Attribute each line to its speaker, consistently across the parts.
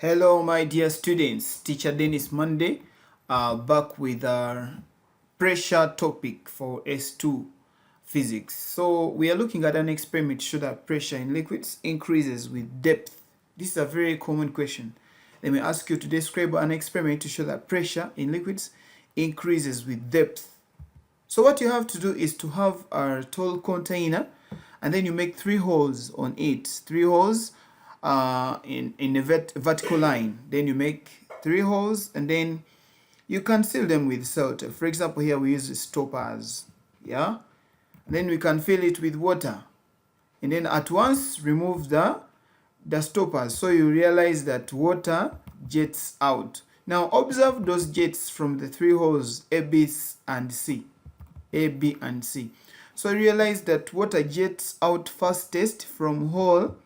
Speaker 1: Hello, my dear students. Teacher Dennis Monday, back with our pressure topic for S2 physics. So we are looking at an experiment to show that pressure in liquids increases with depth. This is a very common question. Let me ask you to describe an experiment to show that pressure in liquids increases with depth. So what you have to do is to have a tall container, and then you make 3 holes on it. 3 holes in a vertical line. Then you make 3 holes, and then you can seal them with salt. For example, here we use stoppers. Yeah. And then we can fill it with water, and then at once remove the stoppers, so you realize that water jets out. Now observe those jets from the 3 holes A, B, and C. A, B, and C. So realize that water jets out fastest from hole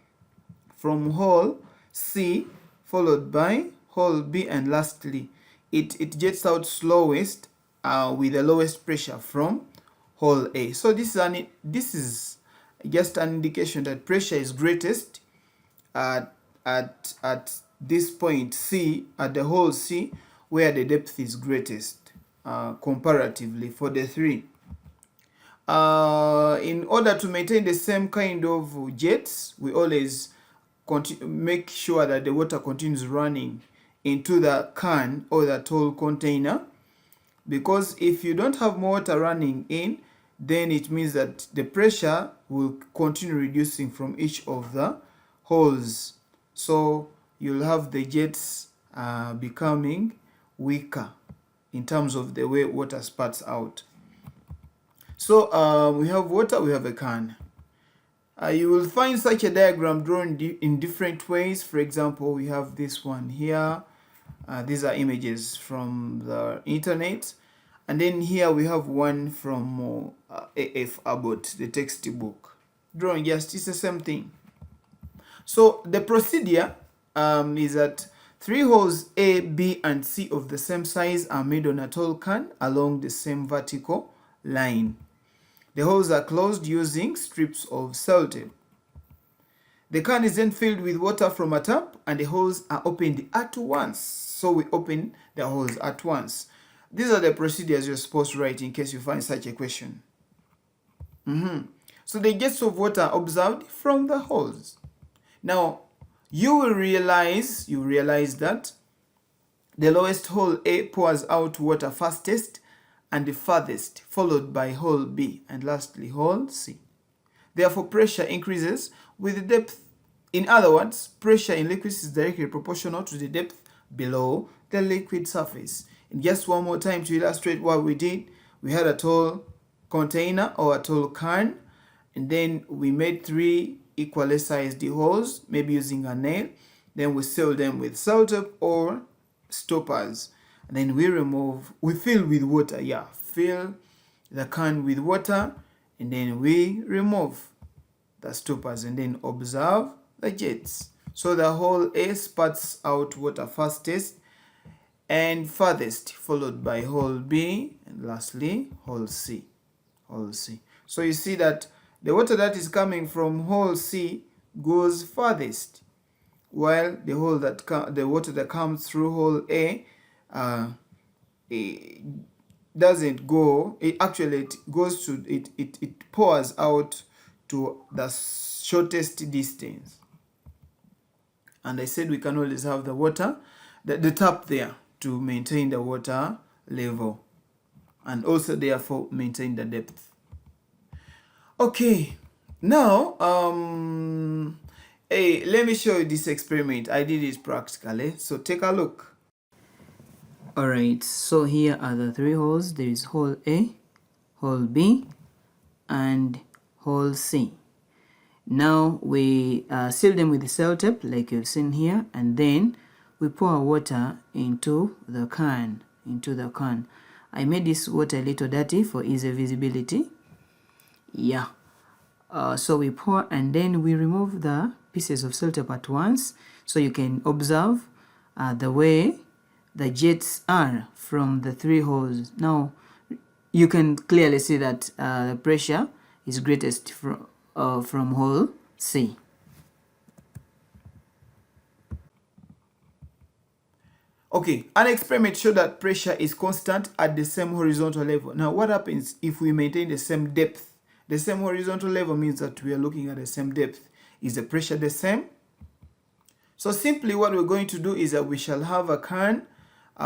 Speaker 1: C, followed by hole B, and lastly it jets out slowest with the lowest pressure from hole A. So this is just an indication that pressure is greatest at this point C, at the hole C, where the depth is greatest comparatively for the 3. In order to maintain the same kind of jets, we always make sure that the water continues running into the can or the tall container, because if you don't have more water running in, then it means that the pressure will continue reducing from each of the holes. So you'll have the jets becoming weaker in terms of the way water spurts out. So we have water, we have a can. You will find such a diagram drawn in different ways. For example, we have this one here. These are images from the internet. And then here we have one from A.F. Abbott, the textbook. Drawing just, it's the same thing. So the procedure is that 3 holes A, B, and C of the same size are made on a tall can along the same vertical line. The holes are closed using strips of sellotape. The can is then filled with water from a tap, and the holes are opened at once. So we open the holes at once. These are the procedures you're supposed to write in case you find such a question. So the jets of water are observed from the holes. Now you will realize that the lowest hole A pours out water fastest and the farthest, followed by hole B, and lastly hole C. Therefore, pressure increases with the depth. In other words, pressure in liquids is directly proportional to the depth below the liquid surface. And just one more time to illustrate what we did, we had a tall container or a tall can, and then we made 3 equally sized holes, maybe using a nail. Then we seal them with sellotape or stoppers. And then we fill with water. Fill the can with water, and then we remove the stoppers, and then observe the jets. So the hole A spurts out water fastest and farthest, followed by hole B, and lastly hole C. So you see that the water that is coming from hole C goes farthest, while the water that comes through hole A it doesn't go. It goes to it pours out to the shortest distance. And I said we can always have the water, the tap there, to maintain the water level, and also therefore maintain the depth. Okay, now hey, let me show you this experiment. I did it practically, so take a look. Alright, so here are the 3 holes. There is hole A, hole B, and hole C. Now we seal them with the sellotape like you've seen here, and then we pour water into the can. I made this water a little dirty for easy visibility. So we pour, and then we remove the pieces of sellotape at once, so you can observe the way the jets are from the 3 holes. Now you can clearly see that the pressure is greatest from hole C. Okay, an experiment showed that pressure is constant at the same horizontal level. Now, what happens if we maintain the same depth? The same horizontal level means that we are looking at the same depth. Is the pressure the same? So simply what we're going to do is that we shall have a can.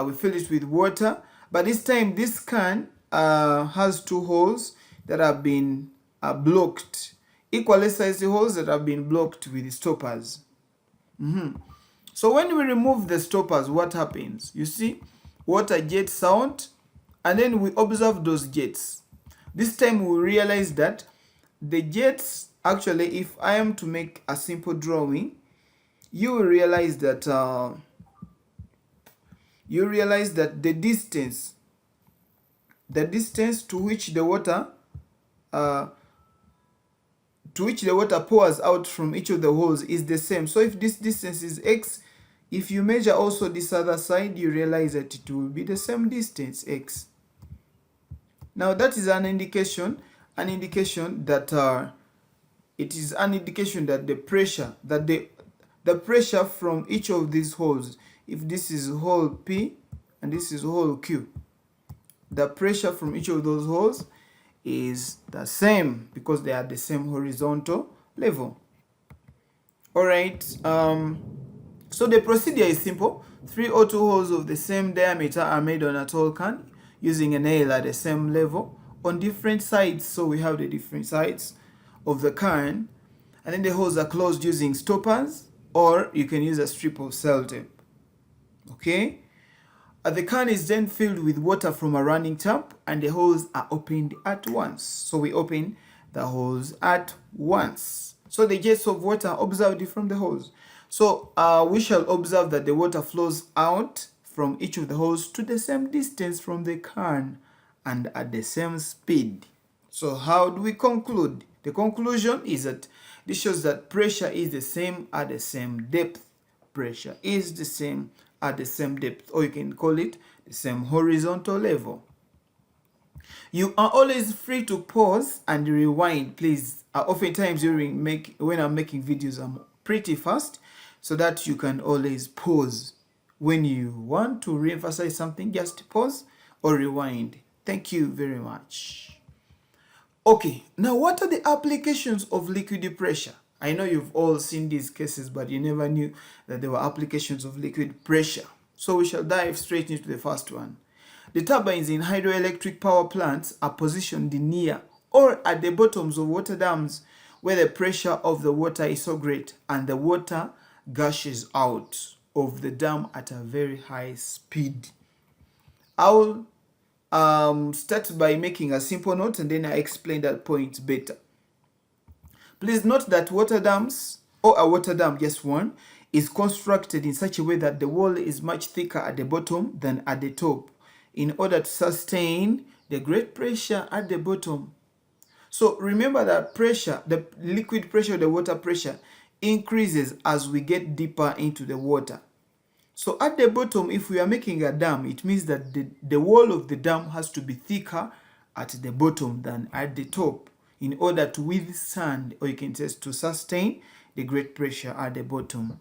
Speaker 1: We fill it with water. But this time, this can has two holes that have been blocked. Equally sized holes that have been blocked with stoppers. So when we remove the stoppers, what happens? You see, water jets out, and then we observe those jets. This time we realize that the jets, actually, if I am to make a simple drawing, you will realize that the distance to which the water pours out from each of the holes is the same. So if this distance is x, if you measure also this other side, you realize that it will be the same distance, x. Now that is an indication that it is an indication that the pressure from each of these holes, if this is hole P and this is hole Q, the pressure from each of those holes is the same because they are the same horizontal level. All right. So the procedure is simple. 3 or 2 holes of the same diameter are made on a tall can using a nail at the same level on different sides. So we have the different sides of the can, and then the holes are closed using stoppers, or you can use a strip of sellotape. Okay. The can is then filled with water from a running tap, and the holes are opened at once. So we open the holes at once. So the jets of water are observed from the holes. So we shall observe that the water flows out from each of the holes to the same distance from the can and at the same speed. So how do we conclude? The conclusion is that this shows that pressure is the same at the same depth. Pressure is the same at the same depth, or you can call it the same horizontal level. You are always free to pause and rewind, please. Oftentimes when I'm making videos, I'm pretty fast, so that you can always pause. When you want to re-emphasize something, just pause or rewind. Thank you very much. Okay, now what are the applications of liquid pressure? I know you've all seen these cases, but you never knew that there were applications of liquid pressure. So we shall dive straight into the first one. The turbines in hydroelectric power plants are positioned near or at the bottoms of water dams where the pressure of the water is so great and the water gushes out of the dam at a very high speed. I'll start by making a simple note, and then I explain that point better. Please note that water dams, or a water dam, just one, is constructed in such a way that the wall is much thicker at the bottom than at the top in order to sustain the great pressure at the bottom. So remember that pressure, the liquid pressure, the water pressure, increases as we get deeper into the water. So at the bottom, if we are making a dam, it means that the wall of the dam has to be thicker at the bottom than at the top in order to withstand, or you can say to sustain, the great pressure at the bottom.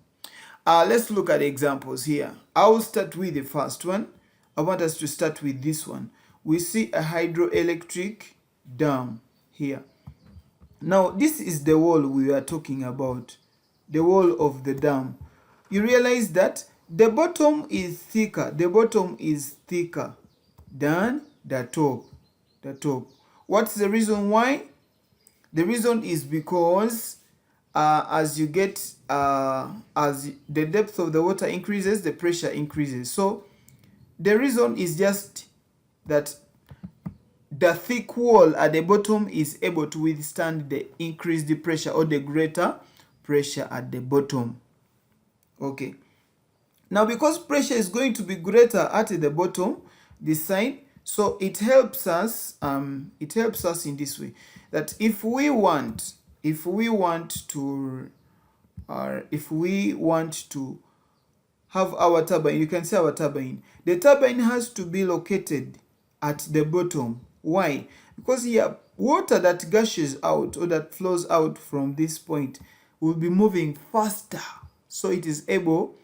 Speaker 1: Let's look at examples here. I will start with the first one. I want us to start with this one. We see a hydroelectric dam here. Now, this is the wall we are talking about, the wall of the dam. You realize that the bottom is thicker. The bottom is thicker than the top. What's the reason why? The reason is because as the depth of the water increases, the pressure increases. So the reason is just that the thick wall at the bottom is able to withstand the increased pressure or the greater pressure at the bottom. Okay. Now, because pressure is going to be greater at the bottom, this side, so it helps us in this way, that if we want to have our turbine, you can see our turbine. The turbine has to be located at the bottom. Why? Because here, water that gushes out or that flows out from this point will be moving faster, so it is able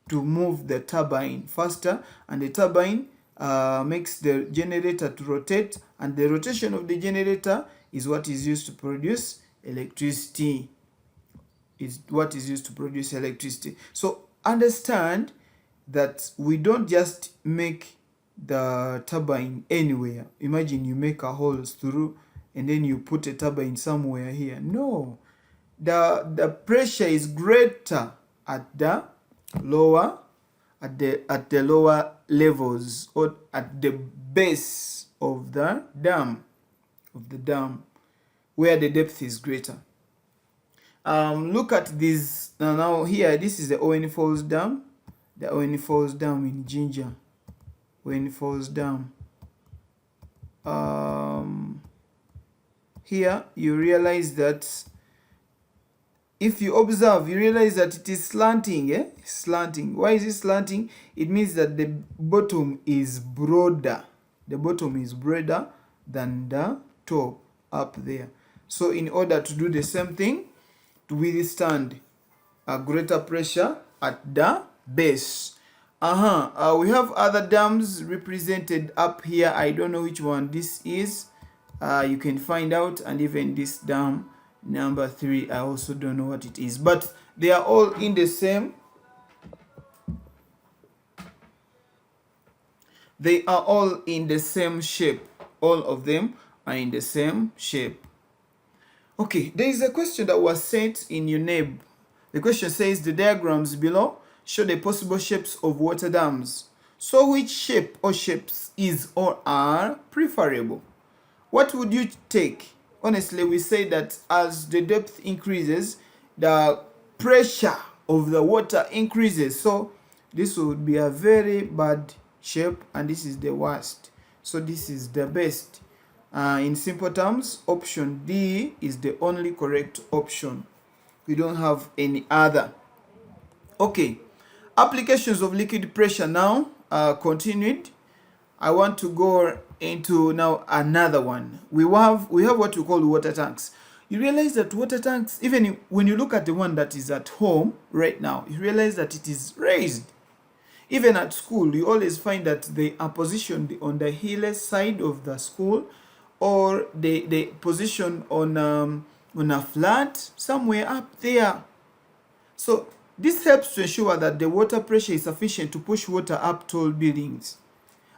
Speaker 1: to move the turbine faster, and the turbine makes the generator to rotate, and the rotation of the generator is what is used to produce electricity. So understand that we don't just make the turbine anywhere. Imagine you make a holes through and then you put a turbine somewhere here. No, the pressure is greater at the lower levels, or at the base of the dam where the depth is greater. Look at this now. Here, this is the Owen Falls Dam, the Owen Falls Dam in Jinja. Owen Falls Dam. Here you realize that if you observe, you realize that it is slanting. Slanting. Why is it slanting? It means that the bottom is broader. The bottom is broader than the top up there. So in order to do the same thing, to withstand a greater pressure at the base. We have other dams represented up here. I don't know which one this is. You can find out. And even this dam number 3, I also don't know what it is, but they are all in the same. They are all in the same shape. All of them are in the same shape. Okay, there is a question that was sent in UNEB. The question says the diagrams below show the possible shapes of water dams. So which shape or shapes is or are preferable? What would you take? Honestly, we say that as the depth increases, the pressure of the water increases. So this would be a very bad shape, and this is the worst. So this is the best. In simple terms, option D is the only correct option. We don't have any other. Okay, applications of liquid pressure now continued. I want to go into now another one. We have what we call water tanks. You realize that water tanks, even when you look at the one that is at home right now, you realize that it is raised. Even at school, you always find that they are positioned on the hill side of the school, or they position on a flat somewhere up there. So this helps to ensure that the water pressure is sufficient to push water up tall buildings.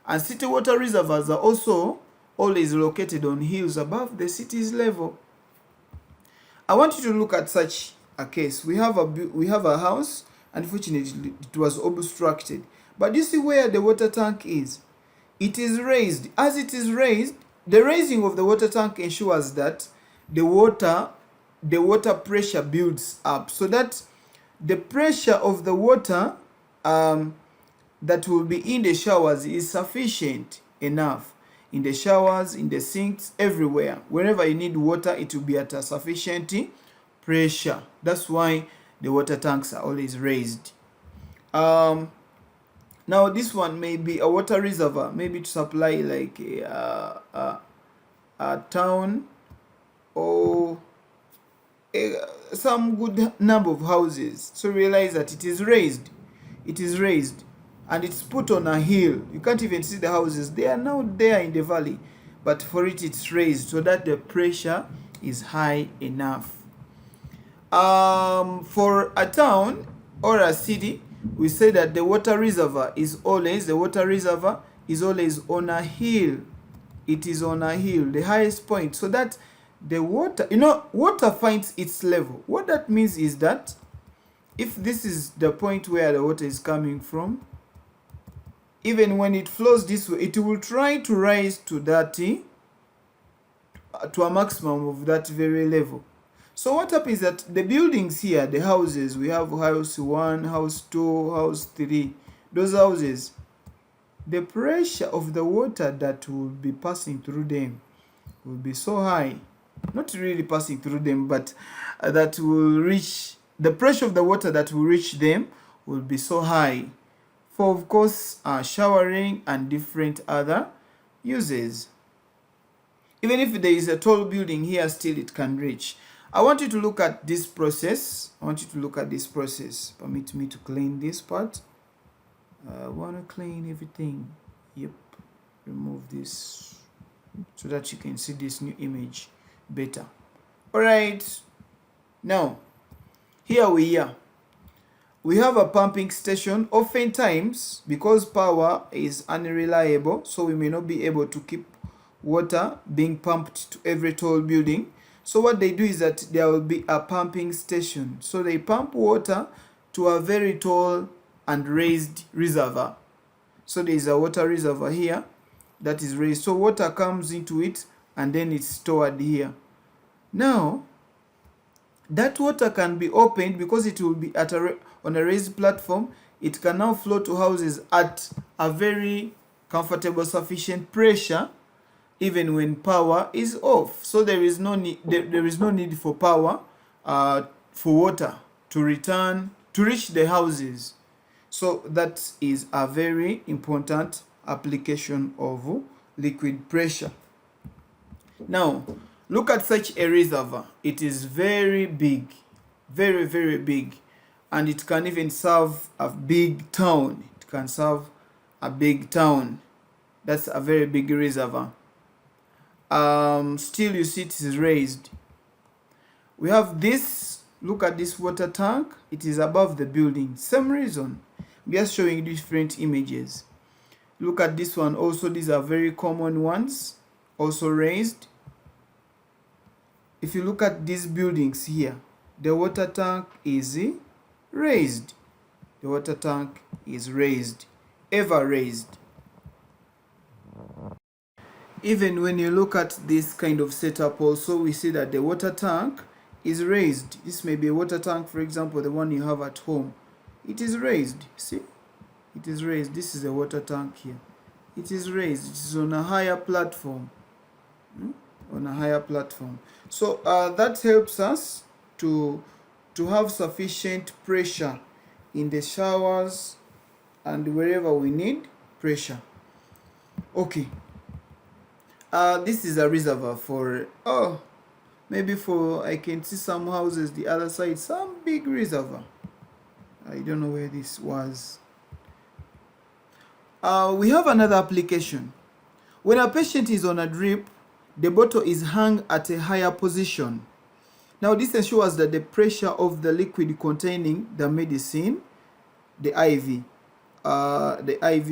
Speaker 1: And city water reservoirs are also always located on hills above the city's level. I want you to look at such a case. We have a house. Unfortunately, it was obstructed. But you see where the water tank is. It is raised. As it is raised, the raising of the water tank ensures that the water pressure builds up, so that the pressure of the water that will be in the showers is sufficient enough. In the showers, in the sinks, everywhere. Wherever you need water, it will be at a sufficient pressure. That's why the water tanks are always raised. Now this one may be a water reservoir, maybe to supply like a town or some good number of houses. So realize that it is raised. It is raised. And it's put on a hill. You can't even see the houses. They are now there in the valley. But for it, it's raised so that the pressure is high enough. For a town or a city, we say that the water reservoir is always on a hill. It is on a hill, the highest point, so that the water, water finds its level. What that means is that if this is the point where the water is coming from, even when it flows this way, it will try to rise to a maximum of that very level. So what happens is that the buildings here, the houses, we have house 1, house 2, house 3, those houses, the pressure of the water that will be passing through them will be so high. Not really passing through them, but that will reach, the pressure of the water that will reach them will be so high. For, of course, showering and different other uses. Even if there is a tall building here, still it can reach. I want you to look at this process. Permit me to clean this part. I want to clean everything. Yep, remove this so that you can see this new image better. All right, now here we are. We have a pumping station. Oftentimes, because power is unreliable, so we may not be able to keep water being pumped to every tall building. So what they do is that there will be a pumping station. So they pump water to a very tall and raised reservoir. So there is a water reservoir here that is raised. So water comes into it and then it's stored here. Now, that water can be opened because it will be at on a raised platform. It can now flow to houses at a very comfortable, sufficient pressure, even when power is off. So there is no need. There is no need for power for water to reach the houses. So that is a very important application of liquid pressure. Now, look at such a reservoir. It is very big, very, very big, and it can even serve a big town. It can serve a big town. That's a very big reservoir. Still, you see it is raised. We have this. Look at this water tank. It is above the building. Same reason. We are showing different images. Look at this one also. These are very common ones, also raised. If you look at these buildings here, the water tank is raised. The water tank is raised, ever raised. Even when you look at this kind of setup also, we see that the water tank is raised. This may be a water tank, for example, the one you have at home. It is raised, see? It is raised. This is a water tank here. It is raised. It is on a higher platform. On a higher platform. So that helps us to have sufficient pressure in the showers and wherever we need pressure. Okay. This is a reservoir for, maybe for, I can see some houses the other side, some big reservoir. I don't know where this was. We have another application. When a patient is on a drip, the bottle is hung at a higher position. Now this ensures that the pressure of the liquid containing the medicine, the IV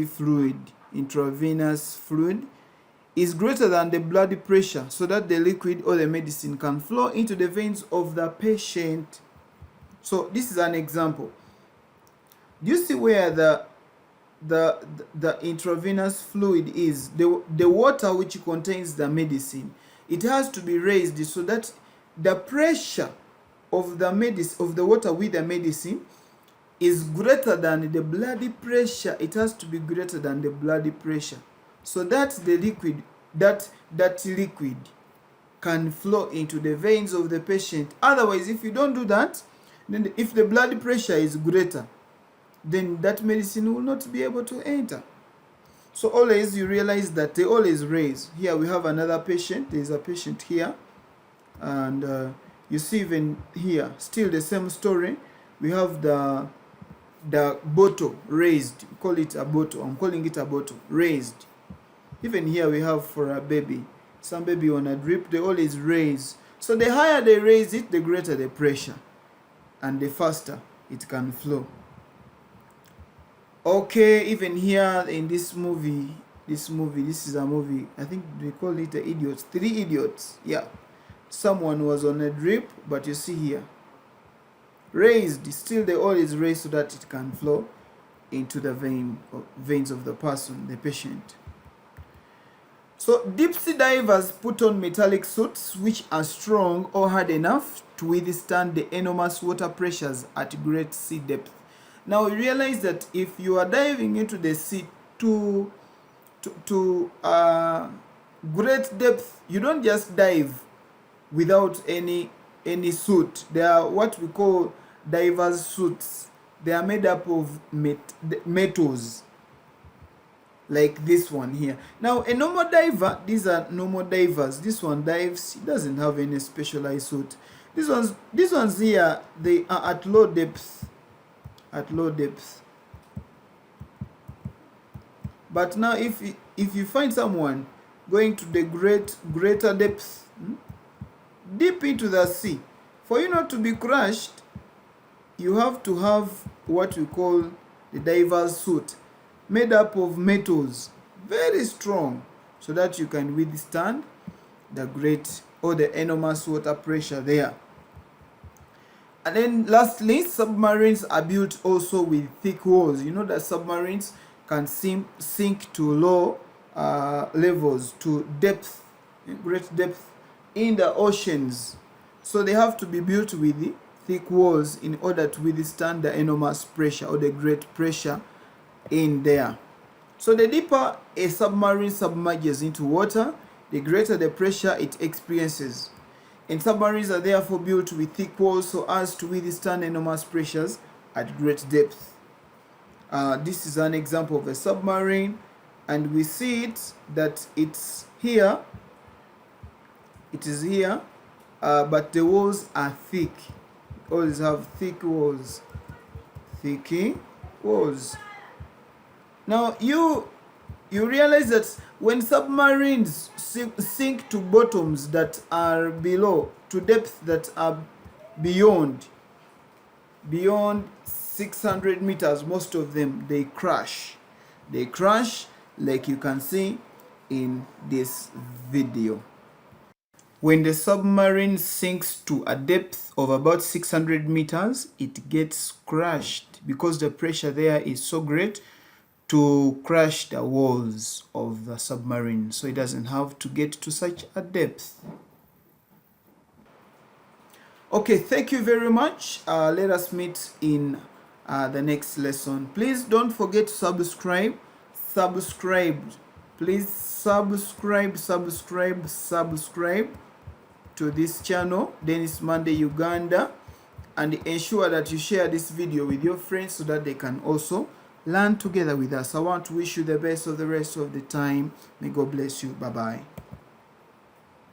Speaker 1: fluid, intravenous fluid, is greater than the blood pressure, so that the liquid or the medicine can flow into the veins of the patient. So this is an example. Do you see where the intravenous fluid is? The water which contains the medicine, it has to be raised so that the pressure of the water with the medicine is greater than the blood pressure. It has to be greater than the blood pressure, so that the liquid, that liquid can flow into the veins of the patient. Otherwise, if you don't do that, then if the blood pressure is greater, then that medicine will not be able to enter. So always you realize that they always raise. Here we have another patient. There is a patient here, and you see even here, still the same story. We have the bottle raised. We call it a bottle. I'm calling it a bottle raised. Even here we have for a baby, some baby on a drip, they always raise. So the higher they raise it, the greater the pressure, and the faster it can flow. Okay, even here in this movie, this is a movie, I think we call it the Idiots, 3 Idiots. Yeah, someone was on a drip, but you see here, raised. Still they always raise so that it can flow into the veins of the person, the patient. So deep sea divers put on metallic suits which are strong or hard enough to withstand the enormous water pressures at great sea depth. Now you realize that if you are diving into the sea to great depth, you don't just dive without any suit. They are what we call divers suits. They are made up of metals, like this one here. Now a normal diver, these are normal divers. This one dives, he doesn't have any specialized suit. These ones here, they are at low depth. At low depth. But now if you find someone going to the greater depth, deep into the sea, for you not to be crushed, you have to have what we call the diver's suit, made up of metals, very strong, so that you can withstand the great or the enormous water pressure there. And then lastly, submarines are built also with thick walls. You know that submarines can sink to low levels, to depth, great depth in the oceans. So they have to be built with thick walls in order to withstand the enormous pressure or the great pressure in there. So the deeper a submarine submerges into water, the greater the pressure it experiences. And submarines are therefore built with thick walls so as to withstand enormous pressures at great depth. This is an example of a submarine, and we see it that it's here. It is here, but the walls are thick. Always have thick walls. Thick walls. Now you realize that when submarines sink to bottoms that are below, to depths that are beyond 600 meters, most of them, they crash. They crash, like you can see in this video. When the submarine sinks to a depth of about 600 meters, it gets crushed because the pressure there is so great to crush the walls of the submarine, so it doesn't have to get to such a depth. Okay, thank you very much. Let us meet in the next lesson. Please don't forget to subscribe. Please subscribe to this channel, Dennis Monday Uganda, and ensure that you share this video with your friends so that they can also learn together with us. I want to wish you the best of the rest of the time. May God bless you. Bye-bye.